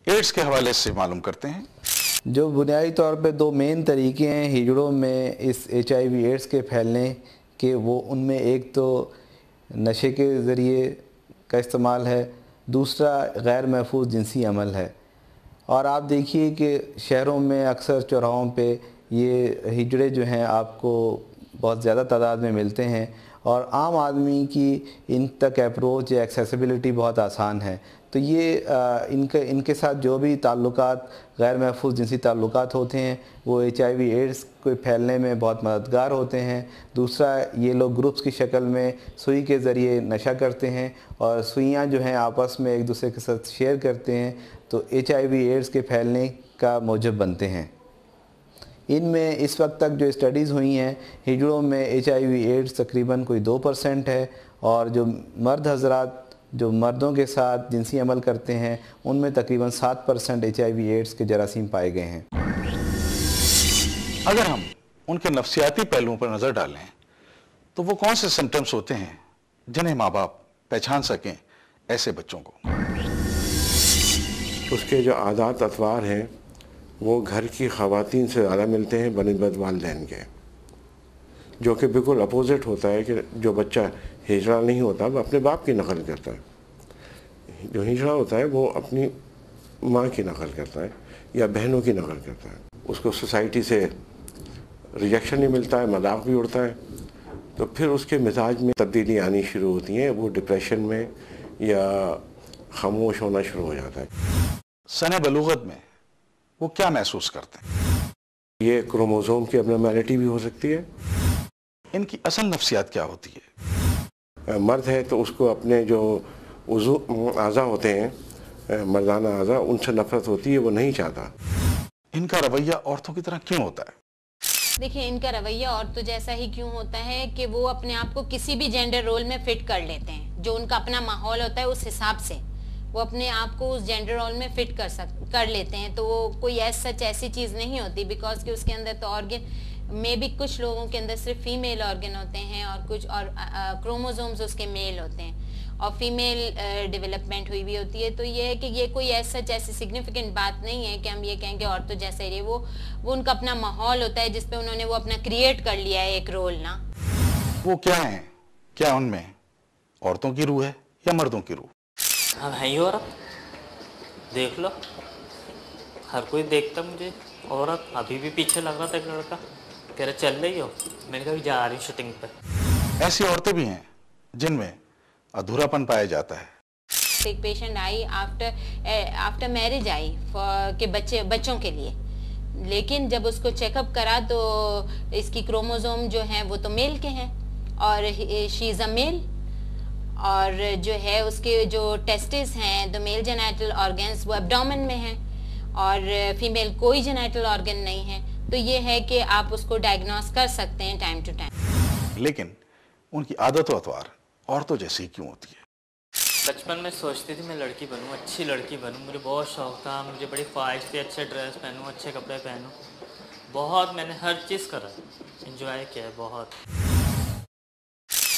AIDS کے حوالے سے معلوم کرتے ہیں۔ جو بنیادی طور پہ دو مین طریقے ہیں ہجڑوں میں اس HIV ایڈز کے پھیلنے کے، وہ ان میں ایک تو نشے کے ذریعے کا استعمال ہے، دوسرا غیر محفوظ جنسی عمل ہے۔ اور آپ دیکھیے کہ شہروں میں اکثر چوراہوں پہ یہ ہجڑے جو ہیں آپ کو بہت زیادہ تعداد میں ملتے ہیں، اور عام آدمی کی ان تک اپروچ یا ایکسیسیبلٹی بہت آسان ہے۔ تو یہ ان کے ساتھ جو بھی تعلقات غیر محفوظ جنسی تعلقات ہوتے ہیں وہ HIV ایڈز کو پھیلنے میں بہت مددگار ہوتے ہیں۔ دوسرا، یہ لوگ گروپس کی شکل میں سوئی کے ذریعے نشہ کرتے ہیں، اور سوئیاں جو ہیں آپس میں ایک دوسرے کے ساتھ شیئر کرتے ہیں، تو HIV ایڈز کے پھیلنے کا موجب بنتے ہیں۔ ان میں اس وقت تک جو اسٹڈیز ہوئی ہیں، ہجڑوں میں HIV ایڈز تقریباً کوئی 2% ہے، اور جو مرد حضرات جو مردوں کے ساتھ جنسی عمل کرتے ہیں ان میں تقریباً 7% HIV ایڈز کے جراثیم پائے گئے ہیں۔ اگر ہم ان کے نفسیاتی پہلوؤں پر نظر ڈالیں تو وہ کون سے سمٹمز ہوتے ہیں جنہیں ماں باپ پہچان سکیں ایسے بچوں کو؟ اس کے جو عادات اطوار ہیں وہ گھر کی خواتین سے زیادہ ملتے ہیں بنسبت والدین کے، جو کہ بالکل اپوزٹ ہوتا ہے کہ جو بچہ ہجڑا نہیں ہوتا وہ اپنے باپ کی نقل کرتا ہے، جو ہجڑا ہوتا ہے وہ اپنی ماں کی نقل کرتا ہے یا بہنوں کی نقل کرتا ہے۔ اس کو سوسائٹی سے ریجیکشن نہیں ملتا ہے، مذاق بھی اڑتا ہے، تو پھر اس کے مزاج میں تبدیلی آنی شروع ہوتی ہیں، وہ ڈپریشن میں یا خاموش ہونا شروع ہو جاتا ہے۔ سن بلوغت میں وہ کیا محسوس کرتے ہیں؟ یہ کروموزوم کی ابنارمیلٹی بھی ہو سکتی ہے۔ ان کی اصل نفسیات کیا ہوتی ہے؟ مرد ہے تو اس کو اپنے جو اعضاء ہوتے ہیں، مردانہ اعضاء، ان سے نفرت ہوتی ہے، وہ نہیں چاہتا۔ ان کا رویہ عورتوں کی طرح کیوں ہوتا ہے؟ دیکھیں، ان کا رویہ عورتوں جیسا ہی کیوں ہوتا ہے کہ وہ اپنے آپ کو کسی بھی جینڈر رول میں فٹ کر لیتے ہیں، جو ان کا اپنا ماحول ہوتا ہے اس حساب سے وہ اپنے آپ کو اس جینڈر رول میں فٹ کر لیتے ہیں۔ تو وہ کوئی ایسی چیز نہیں ہوتی، بیکاز کہ اس کے اندر تو آرگن میں بھی کچھ لوگوں کے اندر صرف فیمیل آرگن ہوتے ہیں اور کچھ اور کروموزومز اس کے میل ہوتے ہیں، اور فیمیل ڈیولپمنٹ ہوئی بھی ہوتی ہے۔ تو یہ ہے کہ یہ کوئی ایسی سگنیفیکنٹ بات نہیں ہے کہ ہم یہ کہیں کہ عورتوں جیسا ہی وہ ان کا اپنا ماحول ہوتا ہے جس پہ انہوں نے وہ اپنا کریٹ کر لیا ہے ایک رول نا۔ وہ کیا ہیں؟ کیا ان میں عورتوں کی روح ہے یا مردوں کی روح؟ ہم ہیں ہی عورت، دیکھ لو، ہر کوئی دیکھتا مجھے عورت۔ ابھی بھی پیچھے لگ رہا تھا ایک لڑکا، کہہ رہا چل رہی ہو، میں نے کہا جا رہی شوٹنگ پہ۔ ایسی عورتیں بھی ہیں جن میں ادھورا پن پایا جاتا ہے۔ ایک پیشنٹ آئی آفٹر میرج آئی کہ بچوں کے لیے، لیکن جب اس کو چیک اپ کرا تو اس کی کروموزوم جو ہیں وہ تو میل کے ہیں، اور شی از اے میل، اور جو ہے اس کے جو ٹیسٹس ہیں دا میل جینیٹل آرگنز وہ ایبڈومن میں ہیں، اور فیمیل کوئی جینیٹل آرگن نہیں ہے۔ تو یہ ہے کہ آپ اس کو ڈائگنوز کر سکتے ہیں ٹائم ٹو ٹائم۔ لیکن ان کی عادت و اطوار عورتوں جیسی کیوں ہوتی ہے؟ بچپن میں سوچتی تھی میں لڑکی بنوں، اچھی لڑکی بنوں، مجھے بہت شوق تھا، مجھے بڑی خواہش تھی اچھے ڈریس پہنوں، اچھے کپڑے پہنوں، بہت میں نے ہر چیز کرا، انجوائے کیا بہت۔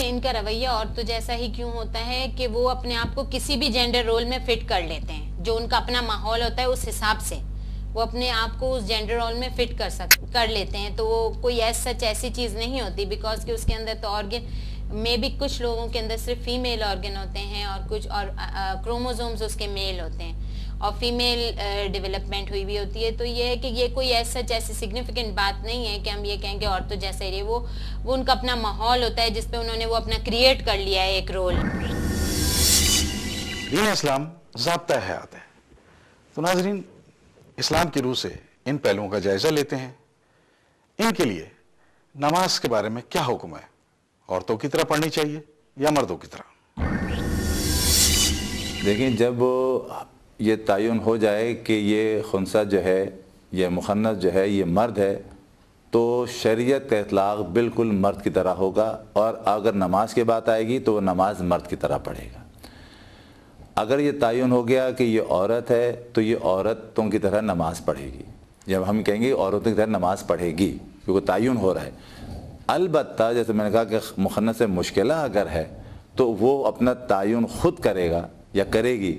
ان کا رویہ عورتوں جیسا ہی کیوں ہوتا ہے کہ وہ اپنے آپ کو کسی بھی جینڈر رول میں فٹ کر لیتے ہیں، جو ان کا اپنا ماحول ہوتا ہے اس حساب سے وہ اپنے آپ کو اس جینڈر رول میں فٹ کر لیتے ہیں۔ تو وہ کوئی ایسی چیز نہیں ہوتی، بیکاز کہ اس کے اندر تو آرگن میں بھی کچھ لوگوں کے اندر صرف فیمیل آرگن ہوتے ہیں اور کچھ اور کروموزومز اس کے میل ہوتے ہیں، اور فیمیل ڈیولپمنٹ ہوئی بھی ہوتی ہے۔ تو یہ ہے کہ یہ کوئی ایسی سگنیفیکنٹ بات نہیں ہے کہ ہم یہ کہیں کہ عورتوں جیسا ہی وہ ان کا اپنا ماحول ہوتا ہے جس پہ انہوں نے وہ اپنا کریٹ کر لیا ہے ایک رول۔ دین اسلام ضابطہ حیات ہے، تو ناظرین اسلام کی روح سے ان پہلوؤں کا جائزہ لیتے ہیں۔ ان کے لیے نماز کے بارے میں کیا حکم ہے؟ عورتوں کی طرح پڑھنی چاہیے یا مردوں کی طرح؟ دیکھیں، جب یہ تعین ہو جائے کہ یہ خنثی جو ہے، یہ مخنث جو ہے، یہ مرد ہے، تو شریعت کا اطلاق بالکل مرد کی طرح ہوگا، اور اگر نماز کی بات آئے گی تو وہ نماز مرد کی طرح پڑھے گا۔ اگر یہ تعین ہو گیا کہ یہ عورت ہے تو یہ عورتوں کی طرح نماز پڑھے گی۔ جب ہم کہیں گے عورتوں کی طرح نماز پڑھے گی کیونکہ تعین ہو رہا ہے، البتہ جیسے میں نے کہا کہ مخنث مشکلہ اگر ہے تو وہ اپنا تعین خود کرے گا یا کرے گی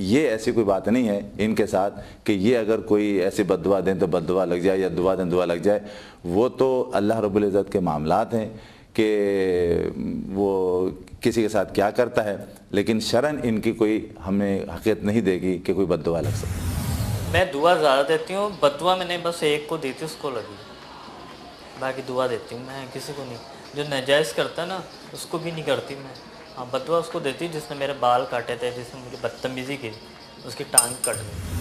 یہ ایسی کوئی بات نہیں ہے ان کے ساتھ کہ یہ اگر کوئی ایسی بد دعا دیں تو بد دعا لگ جائے یا دعا دیں دعا لگ جائے. وہ تو اللہ رب العزت کے معاملات ہیں کہ وہ کسی کے ساتھ کیا کرتا ہے, لیکن شرعاً ان کی کوئی ہمیں حقیقت نہیں دے گی کہ کوئی بد دعا لگ سکے. میں دعا زیادہ دیتی ہوں, بد دعا میں نے بس ایک کو دی تھی, اس کو لگی, باقی دعا دیتی ہوں میں کسی کو نہیں. جو ناجائز کرتا ہے نا اس کو بھی نہیں کرتی میں. ہاں بد دعا اس کو دیتی جس نے میرے بال کاٹے تھے, جس نے مجھے بدتمیزی کی, اس کی ٹانگ کٹ گئی.